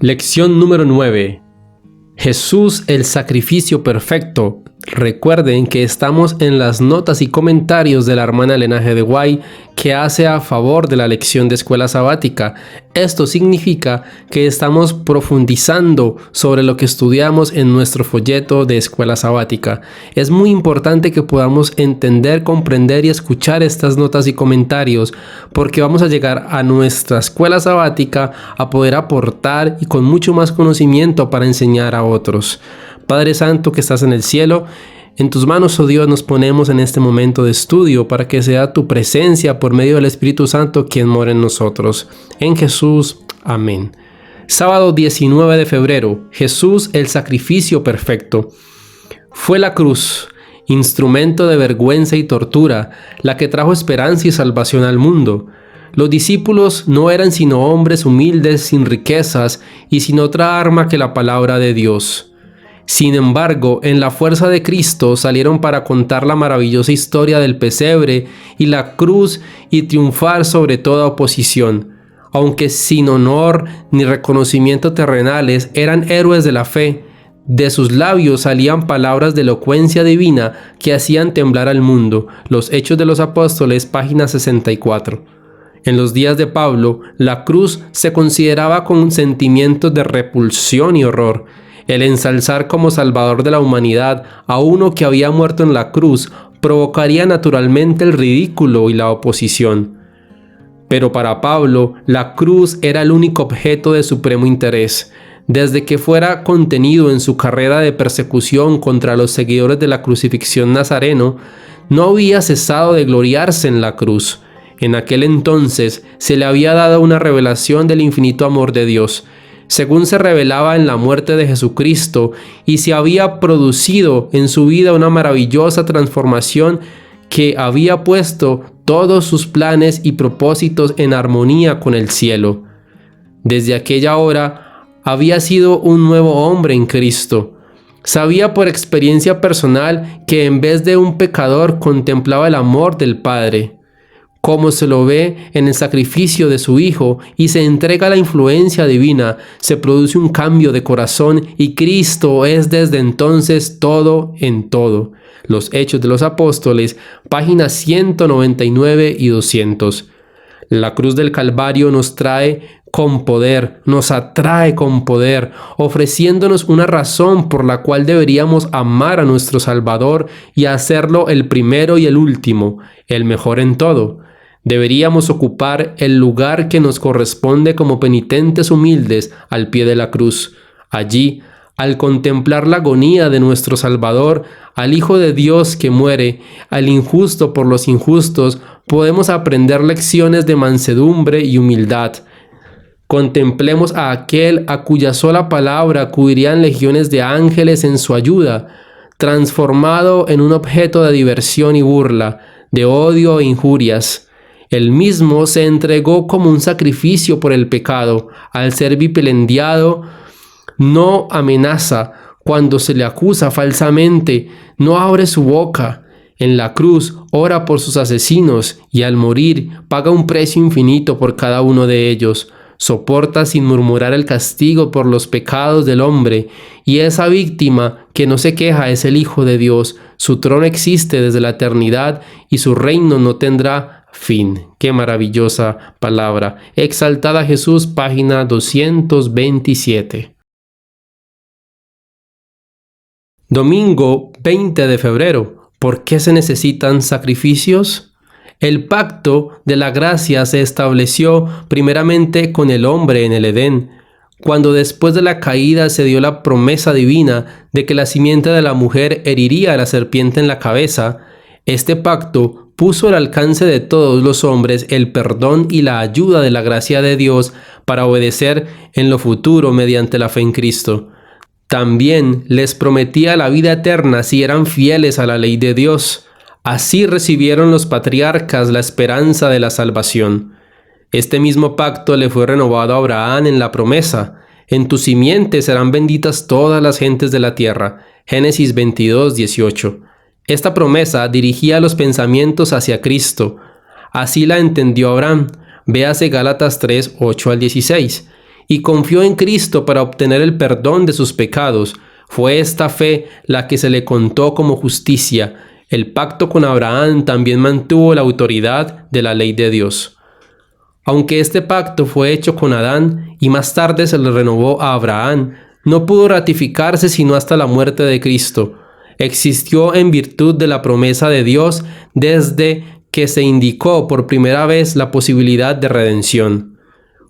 Lección número 9. Jesús, el sacrificio perfecto. Recuerden que estamos en las notas y comentarios de la hermana Elena G. de Guay que hace a favor de la lección de escuela sabática. Esto significa que estamos profundizando sobre lo que estudiamos en nuestro folleto de escuela sabática. Es muy importante que podamos entender, comprender y escuchar estas notas y comentarios porque vamos a llegar a nuestra escuela sabática a poder aportar y con mucho más conocimiento para enseñar a otros. Padre Santo que estás en el cielo, en tus manos, oh Dios, nos ponemos en este momento de estudio para que sea tu presencia por medio del Espíritu Santo quien mora en nosotros. En Jesús, amén. Sábado 19 de febrero, Jesús, el sacrificio perfecto. Fue la cruz, instrumento de vergüenza y tortura, la que trajo esperanza y salvación al mundo. Los discípulos no eran sino hombres humildes, sin riquezas y sin otra arma que la palabra de Dios. Sin embargo, en la fuerza de Cristo salieron para contar la maravillosa historia del pesebre y la cruz y triunfar sobre toda oposición. Aunque sin honor ni reconocimiento terrenales, eran héroes de la fe. De sus labios salían palabras de elocuencia divina que hacían temblar al mundo. Los Hechos de los Apóstoles, página 64. En los días de Pablo, la cruz se consideraba con sentimientos de repulsión y horror. El ensalzar como salvador de la humanidad a uno que había muerto en la cruz provocaría naturalmente el ridículo y la oposición. Pero para Pablo, la cruz era el único objeto de supremo interés. Desde que fuera contenido en su carrera de persecución contra los seguidores de la crucifixión nazareno, no había cesado de gloriarse en la cruz. En aquel entonces se le había dado una revelación del infinito amor de Dios, según se revelaba en la muerte de Jesucristo, y se había producido en su vida una maravillosa transformación que había puesto todos sus planes y propósitos en armonía con el cielo. Desde aquella hora había sido un nuevo hombre en Cristo. Sabía por experiencia personal que en vez de un pecador contemplaba el amor del Padre, como se lo ve en el sacrificio de su Hijo, y se entrega a la influencia divina, se produce un cambio de corazón y Cristo es desde entonces todo en todo. Los Hechos de los Apóstoles, páginas 199 y 200. La cruz del Calvario nos trae con poder, nos atrae con poder, ofreciéndonos una razón por la cual deberíamos amar a nuestro Salvador y hacerlo el primero y el último, el mejor en todo. Deberíamos ocupar el lugar que nos corresponde como penitentes humildes al pie de la cruz. Allí, al contemplar la agonía de nuestro Salvador, al Hijo de Dios que muere, al injusto por los injustos, podemos aprender lecciones de mansedumbre y humildad. Contemplemos a aquel a cuya sola palabra acudirían legiones de ángeles en su ayuda, transformado en un objeto de diversión y burla, de odio e injurias. Él mismo se entregó como un sacrificio por el pecado. Al ser vilipendiado, no amenaza cuando se le acusa falsamente, no abre su boca. En la cruz ora por sus asesinos y al morir paga un precio infinito por cada uno de ellos. Soporta sin murmurar el castigo por los pecados del hombre, y esa víctima que no se queja es el Hijo de Dios. Su trono existe desde la eternidad y su reino no tendrá fin. Qué maravillosa palabra. Exaltada Jesús, página 227. Domingo 20 de febrero. ¿Por qué se necesitan sacrificios? El pacto de la gracia se estableció primeramente con el hombre en el Edén, cuando después de la caída se dio la promesa divina de que la simiente de la mujer heriría a la serpiente en la cabeza. Este pacto puso al alcance de todos los hombres el perdón y la ayuda de la gracia de Dios para obedecer en lo futuro mediante la fe en Cristo. También les prometía la vida eterna si eran fieles a la ley de Dios. Así recibieron los patriarcas la esperanza de la salvación. Este mismo pacto le fue renovado a Abraham en la promesa: en tu simiente serán benditas todas las gentes de la tierra. Génesis 22, 18. Esta promesa dirigía los pensamientos hacia Cristo. Así la entendió Abraham. Véase Gálatas 3, 8 al 16. y confió en Cristo para obtener el perdón de sus pecados. Fue esta fe la que se le contó como justicia. El pacto con Abraham también mantuvo la autoridad de la ley de Dios. Aunque este pacto fue hecho con Adán y más tarde se le renovó a Abraham, no pudo ratificarse sino hasta la muerte de Cristo. Existió en virtud de la promesa de Dios desde que se indicó por primera vez la posibilidad de redención.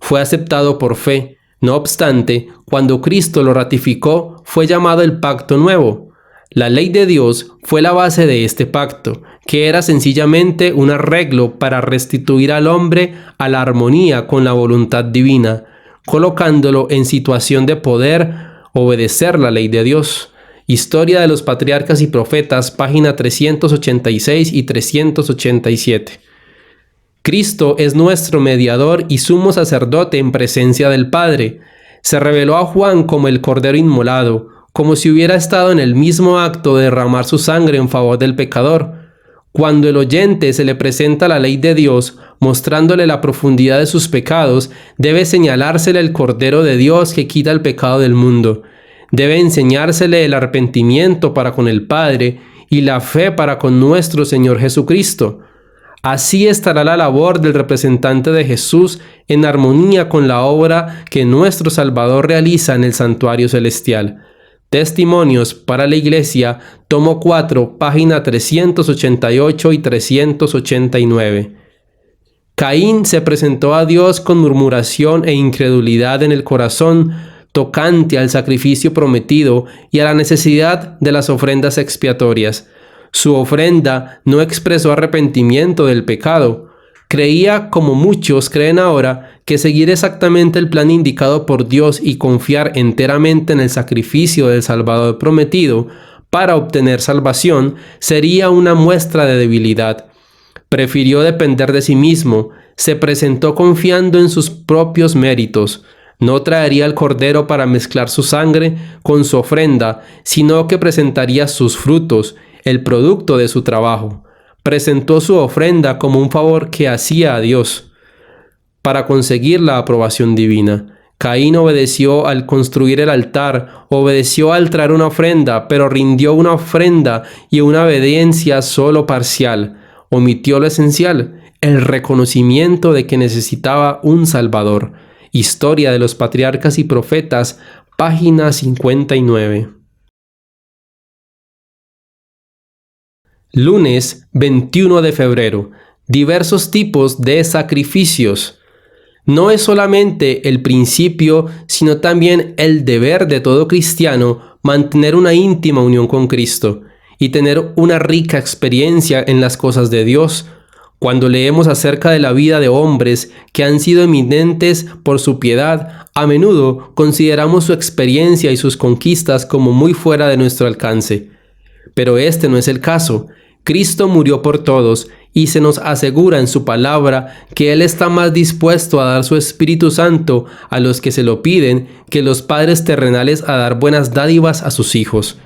Fue aceptado por fe. No obstante, cuando Cristo lo ratificó, fue llamado el pacto nuevo. La ley de Dios fue la base de este pacto, que era sencillamente un arreglo para restituir al hombre a la armonía con la voluntad divina, colocándolo en situación de poder obedecer la ley de Dios. Historia de los Patriarcas y Profetas, página 386 y 387. Cristo es nuestro mediador y sumo sacerdote en presencia del Padre. Se reveló a Juan como el Cordero inmolado, como si hubiera estado en el mismo acto de derramar su sangre en favor del pecador. Cuando el oyente se le presenta la ley de Dios, mostrándole la profundidad de sus pecados, debe señalársele el Cordero de Dios que quita el pecado del mundo. Debe enseñársele el arrepentimiento para con el Padre y la fe para con nuestro Señor Jesucristo. Así estará la labor del representante de Jesús en armonía con la obra que nuestro Salvador realiza en el santuario celestial. Testimonios para la Iglesia, tomo 4, página 388 y 389. Caín se presentó a Dios con murmuración e incredulidad en el corazón, tocante al sacrificio prometido y a la necesidad de las ofrendas expiatorias. Su ofrenda no expresó arrepentimiento del pecado. Creía, como muchos creen ahora, que seguir exactamente el plan indicado por Dios y confiar enteramente en el sacrificio del Salvador prometido para obtener salvación sería una muestra de debilidad. Prefirió depender de sí mismo, se presentó confiando en sus propios méritos. No traería el cordero para mezclar su sangre con su ofrenda, sino que presentaría sus frutos, el producto de su trabajo. Presentó su ofrenda como un favor que hacía a Dios para conseguir la aprobación divina. Caín obedeció al construir el altar, obedeció al traer una ofrenda, pero rindió una ofrenda y una obediencia solo parcial. Omitió lo esencial, el reconocimiento de que necesitaba un Salvador. Historia de los Patriarcas y Profetas, página 59. Lunes 21 de febrero. Diversos tipos de sacrificios. No es solamente el principio, sino también el deber de todo cristiano mantener una íntima unión con Cristo y tener una rica experiencia en las cosas de Dios. Cuando leemos acerca de la vida de hombres que han sido eminentes por su piedad, a menudo consideramos su experiencia y sus conquistas como muy fuera de nuestro alcance. Pero este no es el caso. Cristo murió por todos y se nos asegura en su palabra que Él está más dispuesto a dar su Espíritu Santo a los que se lo piden que los padres terrenales a dar buenas dádivas a sus hijos.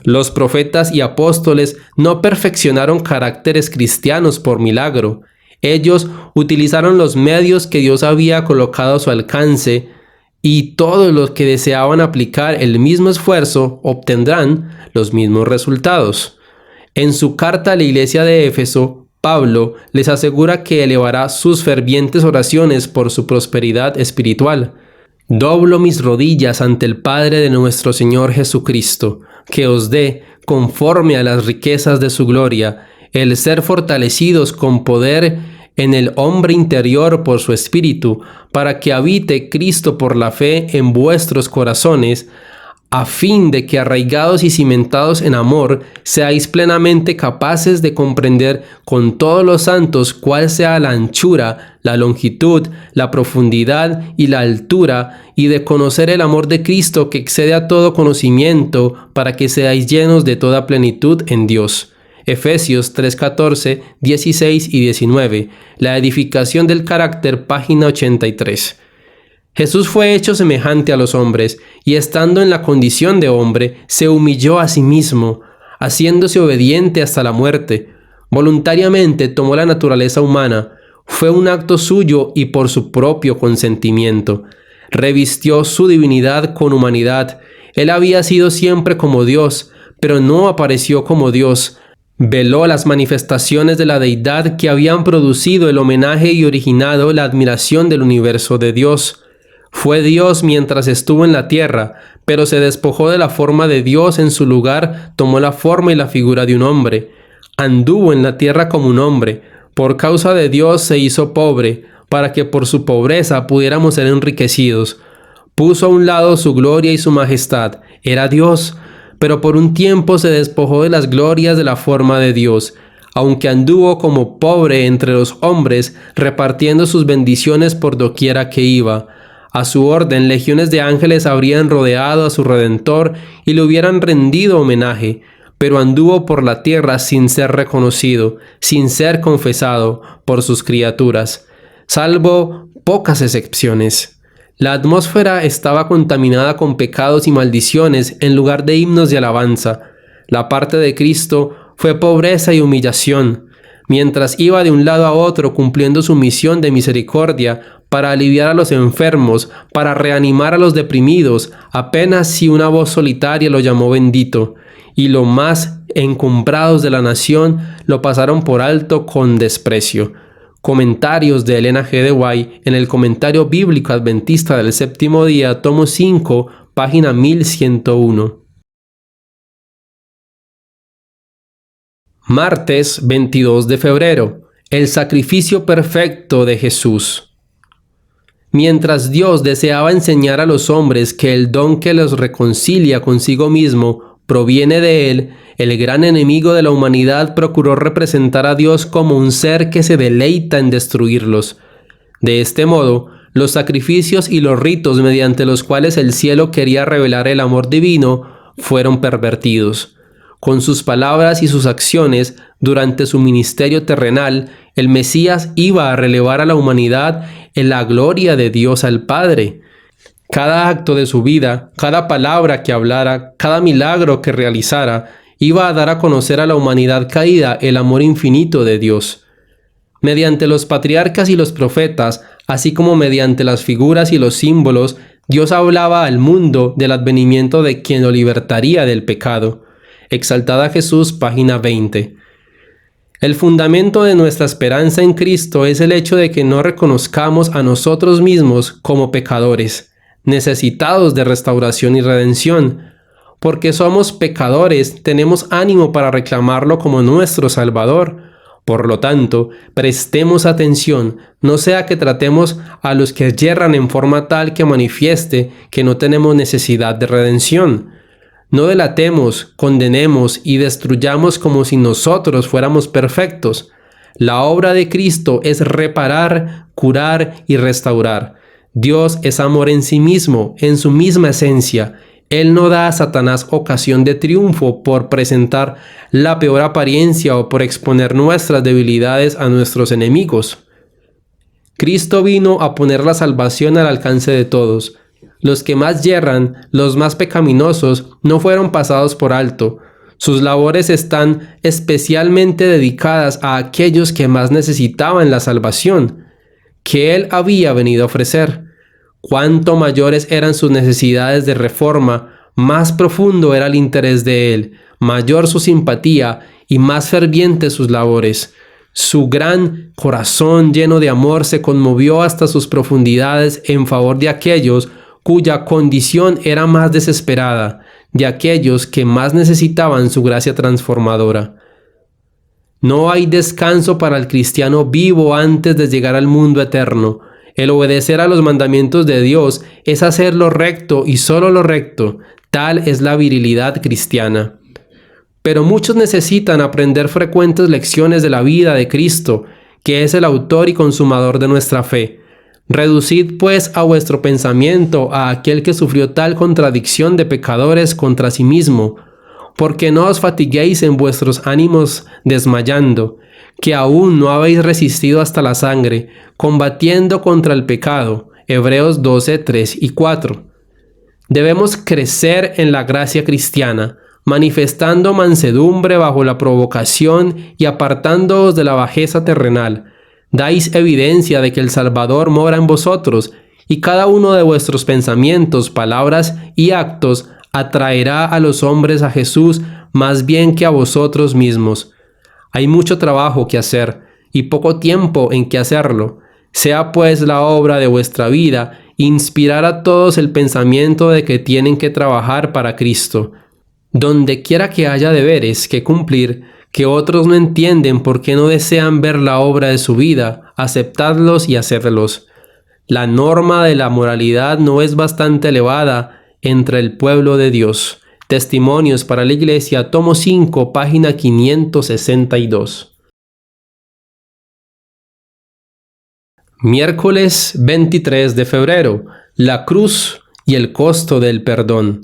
Los profetas y apóstoles no perfeccionaron caracteres cristianos por milagro. Ellos utilizaron los medios que Dios había colocado a su alcance, y todos los que deseaban aplicar el mismo esfuerzo obtendrán los mismos resultados. En su carta a la iglesia de Éfeso, Pablo les asegura que elevará sus fervientes oraciones por su prosperidad espiritual. Doblo mis rodillas ante el Padre de nuestro Señor Jesucristo, que os dé, conforme a las riquezas de su gloria, el ser fortalecidos con poder en el hombre interior por su Espíritu, para que habite Cristo por la fe en vuestros corazones, a fin de que arraigados y cimentados en amor, seáis plenamente capaces de comprender con todos los santos cuál sea la anchura, la longitud, la profundidad y la altura, y de conocer el amor de Cristo que excede a todo conocimiento, para que seáis llenos de toda plenitud en Dios. Efesios 3:14, 16 y 19. La edificación del carácter, página 83. Jesús fue hecho semejante a los hombres, y estando en la condición de hombre, se humilló a sí mismo, haciéndose obediente hasta la muerte. Voluntariamente tomó la naturaleza humana. Fue un acto suyo y por su propio consentimiento. Revistió su divinidad con humanidad. Él había sido siempre como Dios, pero no apareció como Dios. Veló las manifestaciones de la deidad que habían producido el homenaje y originado la admiración del universo de Dios. Fue Dios mientras estuvo en la tierra, pero se despojó de la forma de Dios. En su lugar tomó la forma y la figura de un hombre. Anduvo en la tierra como un hombre. Por causa de Dios se hizo pobre, para que por su pobreza pudiéramos ser enriquecidos. Puso a un lado su gloria y su majestad. Era Dios, pero por un tiempo se despojó de las glorias de la forma de Dios, aunque anduvo como pobre entre los hombres, repartiendo sus bendiciones por doquiera que iba. A su orden, legiones de ángeles habrían rodeado a su Redentor y le hubieran rendido homenaje, pero anduvo por la tierra sin ser reconocido, sin ser confesado por sus criaturas, salvo pocas excepciones. La atmósfera estaba contaminada con pecados y maldiciones en lugar de himnos de alabanza. La parte de Cristo fue pobreza y humillación, mientras iba de un lado a otro cumpliendo su misión de misericordia para aliviar a los enfermos, para reanimar a los deprimidos. Apenas si una voz solitaria lo llamó bendito, y los más encumbrados de la nación lo pasaron por alto con desprecio. Comentarios de Elena G. de White en el Comentario Bíblico Adventista del Séptimo Día, tomo 5, página 1101. Martes 22 de febrero. El sacrificio perfecto de Jesús. Mientras Dios deseaba enseñar a los hombres que el don que los reconcilia consigo mismo proviene de Él, el gran enemigo de la humanidad procuró representar a Dios como un ser que se deleita en destruirlos. De este modo, los sacrificios y los ritos mediante los cuales el cielo quería revelar el amor divino fueron pervertidos. Con sus palabras y sus acciones, durante su ministerio terrenal, el Mesías iba a relevar a la humanidad en la gloria de Dios al Padre. Cada acto de su vida, cada palabra que hablara, cada milagro que realizara, iba a dar a conocer a la humanidad caída el amor infinito de Dios. Mediante los patriarcas y los profetas, así como mediante las figuras y los símbolos, Dios hablaba al mundo del advenimiento de quien lo libertaría del pecado. Exaltada Jesús, página 20. El fundamento de nuestra esperanza en Cristo es el hecho de que no reconozcamos a nosotros mismos como pecadores, necesitados de restauración y redención. Porque somos pecadores, tenemos ánimo para reclamarlo como nuestro Salvador. Por lo tanto, prestemos atención, no sea que tratemos a los que yerran en forma tal que manifieste que no tenemos necesidad de redención. No delatemos, condenemos y destruyamos como si nosotros fuéramos perfectos. La obra de Cristo es reparar, curar y restaurar. Dios es amor en sí mismo, en su misma esencia. Él no da a Satanás ocasión de triunfo por presentar la peor apariencia o por exponer nuestras debilidades a nuestros enemigos. Cristo vino a poner la salvación al alcance de todos. Los que más yerran, los más pecaminosos, no fueron pasados por alto. Sus labores están especialmente dedicadas a aquellos que más necesitaban la salvación que Él había venido a ofrecer. Cuanto mayores eran sus necesidades de reforma, más profundo era el interés de Él, mayor su simpatía y más fervientes sus labores. Su gran corazón lleno de amor se conmovió hasta sus profundidades en favor de aquellos cuya condición era más desesperada, de aquellos que más necesitaban su gracia transformadora. No hay descanso para el cristiano vivo antes de llegar al mundo eterno. El obedecer a los mandamientos de Dios es hacer lo recto y solo lo recto. Tal es la virilidad cristiana. Pero muchos necesitan aprender frecuentes lecciones de la vida de Cristo, que es el autor y consumador de nuestra fe. Reducid pues a vuestro pensamiento a aquel que sufrió tal contradicción de pecadores contra sí mismo, porque no os fatiguéis en vuestros ánimos desmayando, que aún no habéis resistido hasta la sangre, combatiendo contra el pecado. Hebreos 12, 3 y 4. Debemos crecer en la gracia cristiana, manifestando mansedumbre bajo la provocación y apartándoos de la bajeza terrenal. Dais evidencia de que el Salvador mora en vosotros y cada uno de vuestros pensamientos, palabras y actos atraerá a los hombres a Jesús más bien que a vosotros mismos. Hay mucho trabajo que hacer y poco tiempo en que hacerlo. Sea pues la obra de vuestra vida inspirar a todos el pensamiento de que tienen que trabajar para Cristo. Donde quiera que haya deberes que cumplir, que otros no entienden por qué no desean ver la obra de su vida, aceptadlos y hacerlos. La norma de la moralidad no es bastante elevada entre el pueblo de Dios. Testimonios para la Iglesia, tomo 5, página 562. Miércoles 23 de febrero. La cruz y el costo del perdón.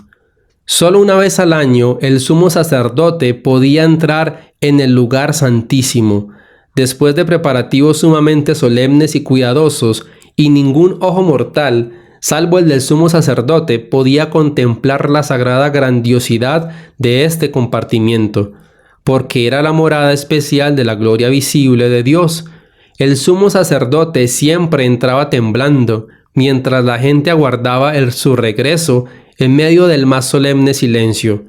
Solo una vez al año el sumo sacerdote podía entrar en el lugar santísimo, después de preparativos sumamente solemnes y cuidadosos, y ningún ojo mortal, salvo el del sumo sacerdote, podía contemplar la sagrada grandiosidad de este compartimiento, porque era la morada especial de la gloria visible de Dios. El sumo sacerdote siempre entraba temblando, mientras la gente aguardaba su regreso en medio del más solemne silencio.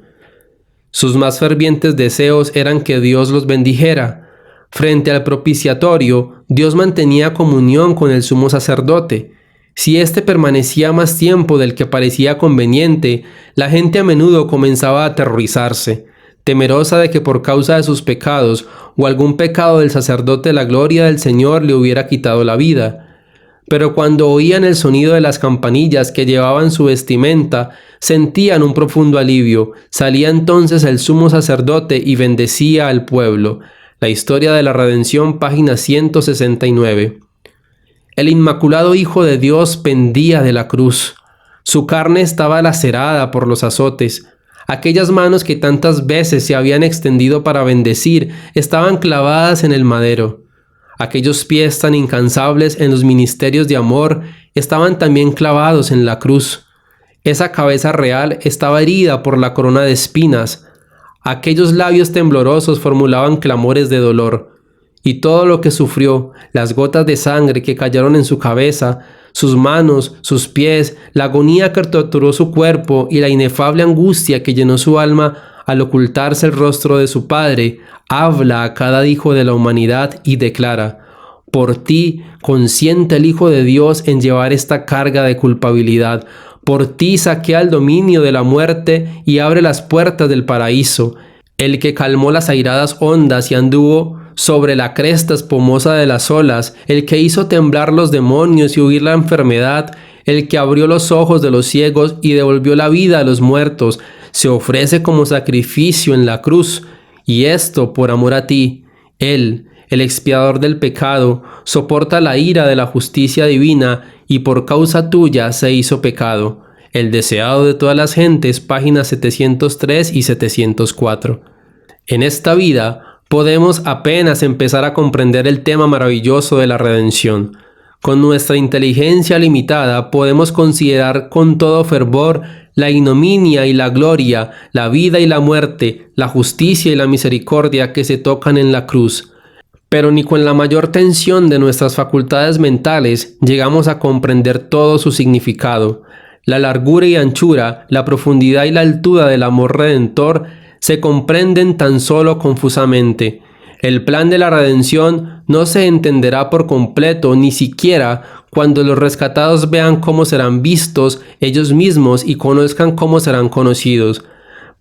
Sus más fervientes deseos eran que Dios los bendijera. Frente al propiciatorio, Dios mantenía comunión con el sumo sacerdote. Si éste permanecía más tiempo del que parecía conveniente, la gente a menudo comenzaba a aterrorizarse, temerosa de que por causa de sus pecados o algún pecado del sacerdote la gloria del Señor le hubiera quitado la vida. Pero cuando oían el sonido de las campanillas que llevaban su vestimenta, sentían un profundo alivio. Salía entonces el sumo sacerdote y bendecía al pueblo. La historia de la redención, página 169. El Inmaculado Hijo de Dios pendía de la cruz. Su carne estaba lacerada por los azotes. Aquellas manos que tantas veces se habían extendido para bendecir estaban clavadas en el madero. Aquellos pies tan incansables en los ministerios de amor estaban también clavados en la cruz. Esa cabeza real estaba herida por la corona de espinas. Aquellos labios temblorosos formulaban clamores de dolor. Y todo lo que sufrió, las gotas de sangre que cayeron en su cabeza, sus manos, sus pies, la agonía que torturó su cuerpo y la inefable angustia que llenó su alma al ocultarse el rostro de su Padre, habla a cada hijo de la humanidad y declara: por ti consiente el Hijo de Dios en llevar esta carga de culpabilidad. Por ti saquea el dominio de la muerte y abre las puertas del paraíso. El que calmó las airadas ondas y anduvo sobre la cresta espumosa de las olas, el que hizo temblar los demonios y huir la enfermedad, el que abrió los ojos de los ciegos y devolvió la vida a los muertos, se ofrece como sacrificio en la cruz, y esto por amor a ti. Él, el expiador del pecado, soporta la ira de la justicia divina y por causa tuya se hizo pecado. El deseado de todas las gentes, páginas 703 y 704. En esta vida podemos apenas empezar a comprender el tema maravilloso de la redención. Con nuestra inteligencia limitada podemos considerar con todo fervor la ignominia y la gloria, la vida y la muerte, la justicia y la misericordia que se tocan en la cruz. Pero ni con la mayor tensión de nuestras facultades mentales llegamos a comprender todo su significado. La largura y anchura, la profundidad y la altura del amor redentor se comprenden tan solo confusamente. El plan de la redención no se entenderá por completo ni siquiera cuando los rescatados vean cómo serán vistos ellos mismos y conozcan cómo serán conocidos.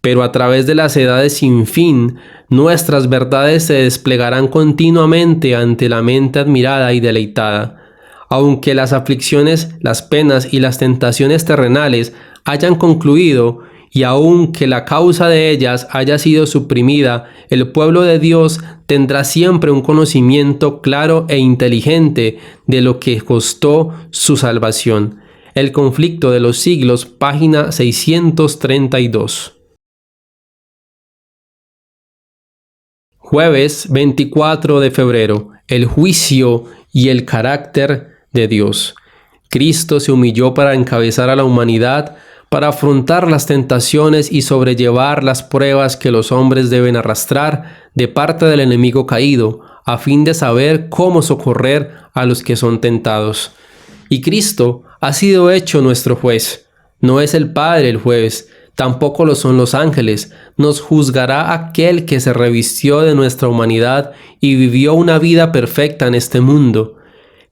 Pero a través de las edades sin fin, nuestras verdades se desplegarán continuamente ante la mente admirada y deleitada. Aunque las aflicciones, las penas y las tentaciones terrenales hayan concluido, y aunque la causa de ellas haya sido suprimida, el pueblo de Dios tendrá siempre un conocimiento claro e inteligente de lo que costó su salvación. El conflicto de los siglos, página 632. Jueves 24 de febrero. El juicio y el carácter de Dios. Cristo se humilló para encabezar a la humanidad, para afrontar las tentaciones y sobrellevar las pruebas que los hombres deben arrastrar de parte del enemigo caído, a fin de saber cómo socorrer a los que son tentados. Y Cristo ha sido hecho nuestro juez. No es el Padre el juez, tampoco lo son los ángeles. Nos juzgará aquel que se revistió de nuestra humanidad y vivió una vida perfecta en este mundo.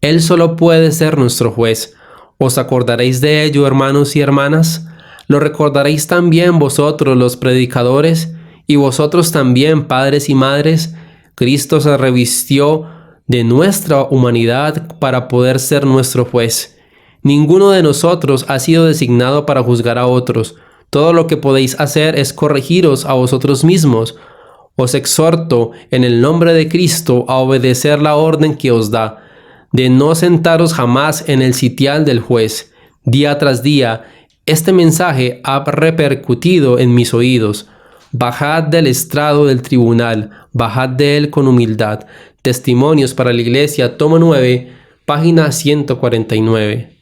Él solo puede ser nuestro juez. ¿Os acordaréis de ello, hermanos y hermanas? ¿Lo recordaréis también vosotros, los predicadores? Y vosotros también, padres y madres. Cristo se revistió de nuestra humanidad para poder ser nuestro juez. Ninguno de nosotros ha sido designado para juzgar a otros. Todo lo que podéis hacer es corregiros a vosotros mismos. Os exhorto en el nombre de Cristo a obedecer la orden que os da, de no sentaros jamás en el sitial del juez. Día tras día, este mensaje ha repercutido en mis oídos. Bajad del estrado del tribunal, bajad de él con humildad. Testimonios para la Iglesia, tomo 9, página 149.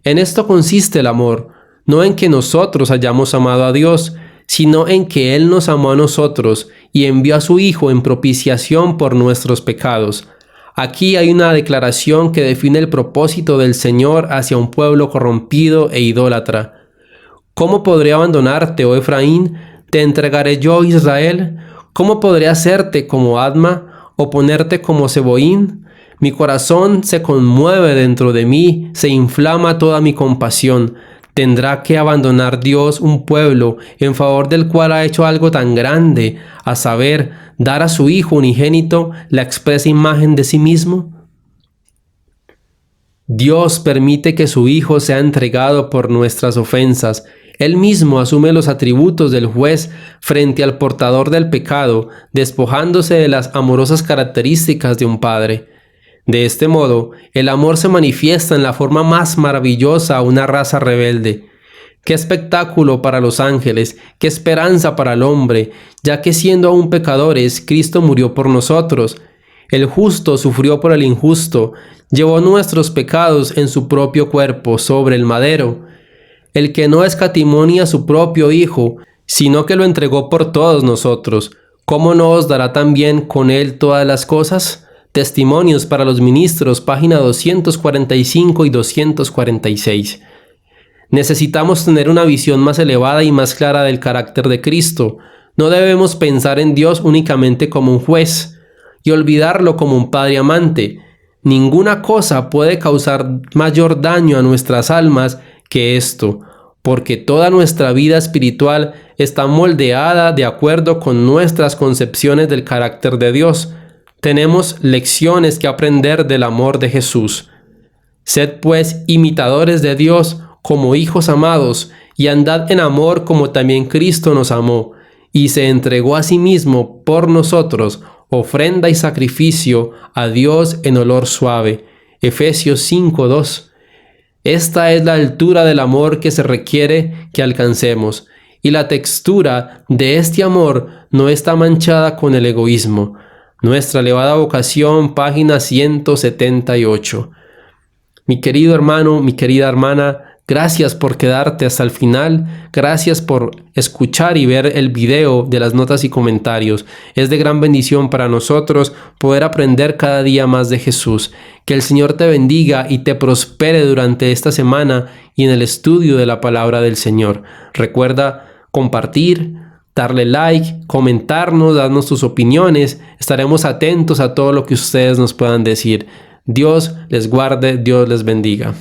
En esto consiste el amor, no en que nosotros hayamos amado a Dios, sino en que Él nos amó a nosotros y envió a su Hijo en propiciación por nuestros pecados. Aquí hay una declaración que define el propósito del Señor hacia un pueblo corrompido e idólatra. ¿Cómo podré abandonarte, oh Efraín? ¿Te entregaré yo, Israel? ¿Cómo podré hacerte como Adma o ponerte como Zeboín? Mi corazón se conmueve dentro de mí, se inflama toda mi compasión. ¿Tendrá que abandonar Dios un pueblo en favor del cual ha hecho algo tan grande, a saber, dar a su Hijo unigénito la expresa imagen de sí mismo? Dios permite que su Hijo sea entregado por nuestras ofensas. Él mismo asume los atributos del juez frente al portador del pecado, despojándose de las amorosas características de un padre. De este modo, el amor se manifiesta en la forma más maravillosa a una raza rebelde. ¡Qué espectáculo para los ángeles! ¡Qué esperanza para el hombre! Ya que siendo aún pecadores, Cristo murió por nosotros. El justo sufrió por el injusto, llevó nuestros pecados en su propio cuerpo sobre el madero. El que no escatimó ni a su propio Hijo, sino que lo entregó por todos nosotros, ¿cómo no os dará también con él todas las cosas? Testimonios para los ministros, página 245 y 246. Necesitamos tener una visión más elevada y más clara del carácter de Cristo. No debemos pensar en Dios únicamente como un juez y olvidarlo como un padre amante. Ninguna cosa puede causar mayor daño a nuestras almas que esto, porque toda nuestra vida espiritual está moldeada de acuerdo con nuestras concepciones del carácter de Dios. Tenemos lecciones que aprender del amor de Jesús. Sed pues imitadores de Dios como hijos amados, y andad en amor como también Cristo nos amó, y se entregó a sí mismo por nosotros, ofrenda y sacrificio a Dios en olor suave. Efesios 5:2. Esta es la altura del amor que se requiere que alcancemos, y la textura de este amor no está manchada con el egoísmo. Nuestra elevada vocación, página 178. Mi querido hermano, mi querida hermana, gracias por quedarte hasta el final, gracias por escuchar y ver el video de las notas y comentarios. Es de gran bendición para nosotros poder aprender cada día más de Jesús. Que el Señor te bendiga y te prospere durante esta semana y en el estudio de la palabra del Señor. Recuerda compartir, darle like, comentarnos, darnos tus opiniones. Estaremos atentos a todo lo que ustedes nos puedan decir. Dios les guarde, Dios les bendiga.